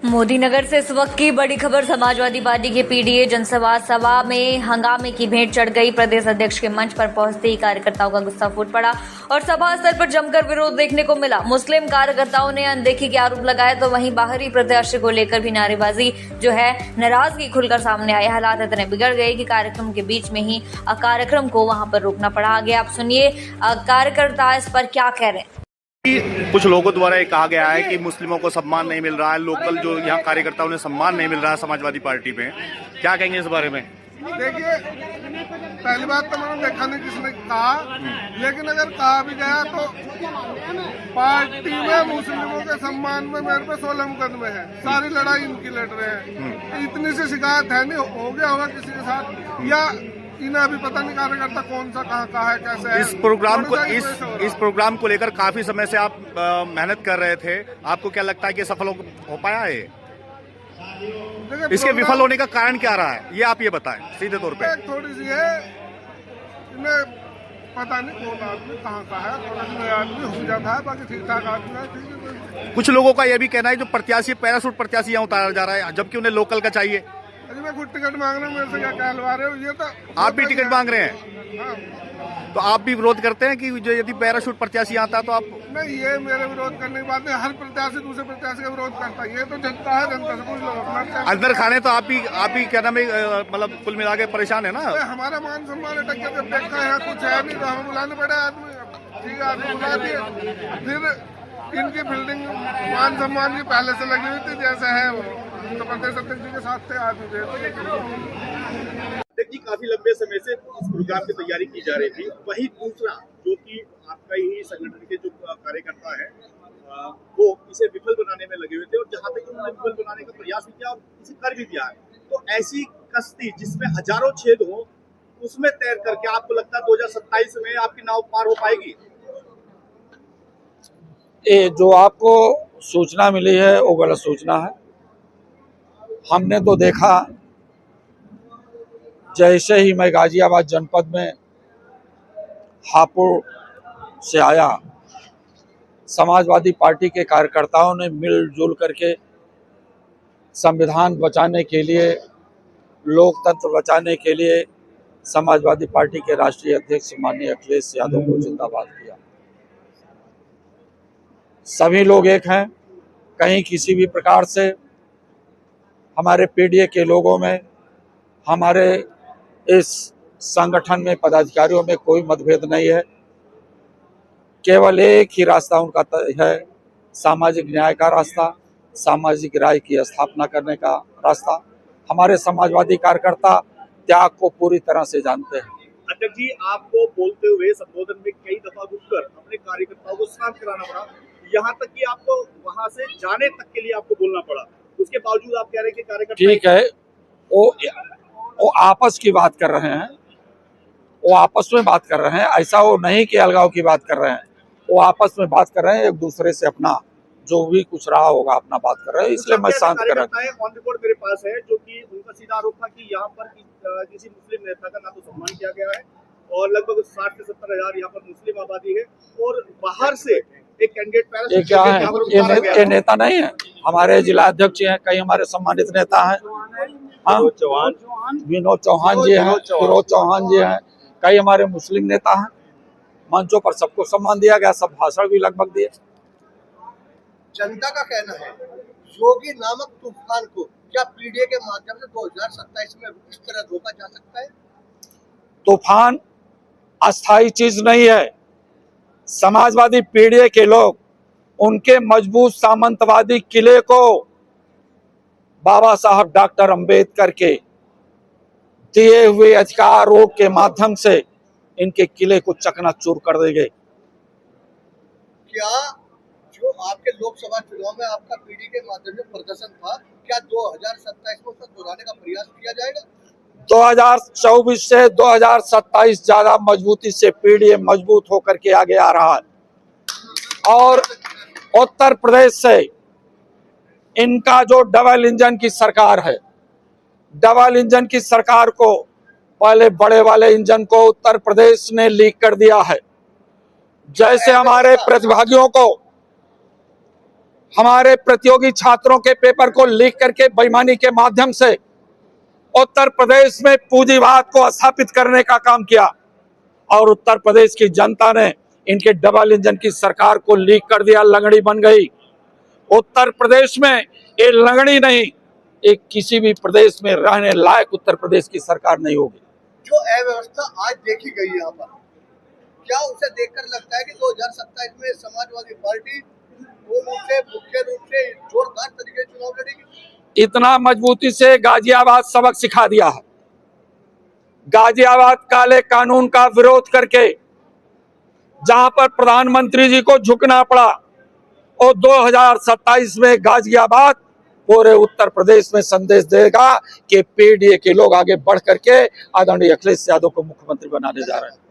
मोदी नगर से इस वक्त की बड़ी खबर। समाजवादी पार्टी के पीडीए जनसभा सभा में हंगामे की भेंट चढ़ गई। प्रदेश अध्यक्ष के मंच पर पहुंचते ही कार्यकर्ताओं का गुस्सा फूट पड़ा और सभा स्थल पर जमकर विरोध देखने को मिला। मुस्लिम कार्यकर्ताओं ने अनदेखी के आरोप लगाए तो वहीं बाहरी प्रत्याशी को लेकर भी नारेबाजी जो है नाराजगी खुलकर सामने आई। हालात इतने बिगड़ गए कि कार्यक्रम के बीच में ही कार्यक्रम को वहां पर रोकना पड़ा। आगे आप सुनिए कार्यकर्ता इस पर क्या कह रहे हैं। कुछ लोगों द्वारा ये कहा गया है कि मुस्लिमों को सम्मान नहीं मिल रहा है, लोकल जो यहाँ कार्यकर्ताओं ने सम्मान नहीं मिल रहा है समाजवादी पार्टी में, क्या कहेंगे इस बारे में? देखिए, पहली बात तो मैंने देखा नहीं किसने कहा, लेकिन अगर कहा भी गया तो पार्टी में मुस्लिमों के सम्मान में मेरे पे 16 मुकदमे हैं, सारी लड़ाई इनकी लड़ रहे हैं। इतनी सी शिकायत है नहीं, हो गया होगा किसी के साथ, या इन्हें अभी पता नहीं कार्यकर्ता कौन सा कहाँ है, कैसे है। इस प्रोग्राम को लेकर काफी समय से आप मेहनत कर रहे थे, आपको क्या लगता है कि सफल हो पाया है? इसके विफल होने का कारण क्या रहा है, ये आप ये बताएं सीधे तौर पे। थोड़ी सी है, इन्हें पता नहीं कौन आदमी कहाँ का है, थोड़ा सा आदमी हो जाता है, बाकी ठीक ठाक आदमी है। कुछ लोगों का यह भी कहना है जो प्रत्याशी पैराशूट प्रत्याशी यहाँ उतारा जा रहा है, जबकि उन्हें लोकल का चाहिए। अरे मैं खुद टिकट मांग रहा हूँ, मेरे से क्या कहलवा रहे हो? ये तो आप भी टिकट मांग रहे हैं? हाँ। तो आप भी विरोध करते हैं कि जो यदि पैराशूट प्रत्याशी आता तो आप? नहीं, ये मेरे विरोध करने की बात नहीं। हर प्रत्याशी दूसरे प्रत्याशी का विरोध करता है, ये तो जनता है, जनता से पूछ लो। अंदर खाने तो आप भी क्या नाम है, मतलब कुल मिला के परेशान है ना? हमारा मान सम्मान अटक गया, जब देखा है कुछ है नहीं तो हमें बुलाने पड़े आदमी। ठीक है, आदमी बुला दिए, फिर इनकी बिल्डिंग मान सम्मान की पहले से लगी हुई थी, जैसे है वो तो प्रदेश अध्यक्ष जी के साथ थे आदमी। जी काफी लंबे समय से इस प्रोग्राम की तैयारी की जा रही थी, वही दूसरा जो कि आपका ही संगठन के जो कार्यकर्ता है वो इसे विफल बनाने में लगे हुए थे, और जहां तक उन्होंने विफल बनाने का प्रयास भी किया और इसे कर भी दिया है। तो ऐसी कश्ती जिसमें हजारों छेद हो, उसमें तैर करके आपको लगता है 2027 में आपकी नाव पार हो पाएगी? ये जो आपको सूचना मिली है वो गलत सूचना है। हमने तो देखा, जैसे ही मैं गाजियाबाद जनपद में हापुड़ से आया, समाजवादी पार्टी के कार्यकर्ताओं ने मिलजुल करके संविधान बचाने के लिए, लोकतंत्र बचाने के लिए समाजवादी पार्टी के राष्ट्रीय अध्यक्ष माननीय अखिलेश यादव को जिंदाबाद किया। सभी लोग एक हैं, कहीं किसी भी प्रकार से हमारे पीडीए के लोगों में, हमारे इस संगठन में पदाधिकारियों में कोई मतभेद नहीं है। केवल एक ही रास्ता उनका है, सामाजिक न्याय का रास्ता, सामाजिक न्याय की स्थापना करने का रास्ता। हमारे समाजवादी कार्यकर्ता त्याग को पूरी तरह से जानते हैं। अध्यक्ष जी, आपको बोलते हुए संबोधन में कई दफा रुककर अपने कार्यकर्ताओं को शांत कराना पड़ा, यहाँ तक कि आपको वहां से जाने तक के लिए आपको बोलना पड़ा। उसके बावजूद आप कह रहे हैं कि कार्यकर्ता ठीक है, वो आपस की बात कर रहे हैं, वो आपस में बात कर रहे हैं। ऐसा वो नहीं कि अलगाव की बात कर रहे हैं, वो आपस में बात कर रहे हैं, एक दूसरे से अपना जो भी कुछ रहा होगा अपना बात कर रहे हैं, इसलिए मैं शांत कर रहा हूं। ऑन रिकॉर्ड मेरे पास है जो कि उनका सीधा आरोप था कि यहाँ पर किसी मुस्लिम नेता का ना तो सम्मान किया गया है, और लगभग 60 से 70 हजार यहाँ पर मुस्लिम आबादी है, और बाहर से एक कैंडिडेट ये क्या है, ये नेता नहीं है, हमारे जिला अध्यक्ष हैं, कई हमारे सम्मानित नेता हैं, विनोद चौहान जी हैं, फिरोज चौहान जी हैं, कई हमारे मुस्लिम नेता हैं। मंचों पर सबको सम्मान दिया गया, सब भाषण भी लगभग दिए। जनता का कहना है योगी नामक तूफान को क्या पीडीए के माध्यम से 2027 में इस तरह रोका जा सकता है? तूफान अस्थायी चीज नहीं है। समाजवादी पीडीए के लोग उनके मजबूत सामंतवादी किले को बाबा साहब डॉक्टर अंबेडकर के दिए हुए अधिकारों के माध्यम से इनके किले को चकनाचूर कर देंगे। क्या जो आपके लोकसभा चुनाव में आपका पीडीए के माध्यम से प्रदर्शन था, क्या 2027 में उसका दोहराने का प्रयास किया जाएगा? 2024 से 2027 ज्यादा मजबूती से पीडीए मजबूत होकर के आगे आ रहा है, और उत्तर प्रदेश से इनका जो डबल इंजन की सरकार है, डबल इंजन की सरकार को पहले बड़े वाले इंजन को उत्तर प्रदेश ने लीक कर दिया है। जैसे हमारे प्रतिभागियों को हमारे प्रतियोगी छात्रों के पेपर को लीक करके बेईमानी के माध्यम से उत्तर प्रदेश में पूंजीवाद को स्थापित करने का काम किया और उत्तर प्रदेश की जनता ने इनके डबल इंजन की सरकार को लीक कर दिया, लंगड़ी बन गई। उत्तर प्रदेश में ये लंगड़ी नहीं, एक किसी भी प्रदेश में रहने लायक उत्तर प्रदेश की सरकार नहीं होगी। जो अव्यवस्था आज देखी गई यहाँ पर, क्या उसे देखकर लगता है कि 2027 में समाजवादी पार्टी मुख्य रूप से जोरदार तरीके से चुनाव लड़ेगी? इतना मजबूती से गाजियाबाद सबक सिखा दिया है। गाजियाबाद काले कानून का विरोध करके जहां पर प्रधानमंत्री जी को झुकना पड़ा, और 2027 में गाजियाबाद पूरे उत्तर प्रदेश में संदेश देगा कि पीडीए के लोग आगे बढ़ करके आदरणीय अखिलेश यादव को मुख्यमंत्री बनाने जा रहे हैं।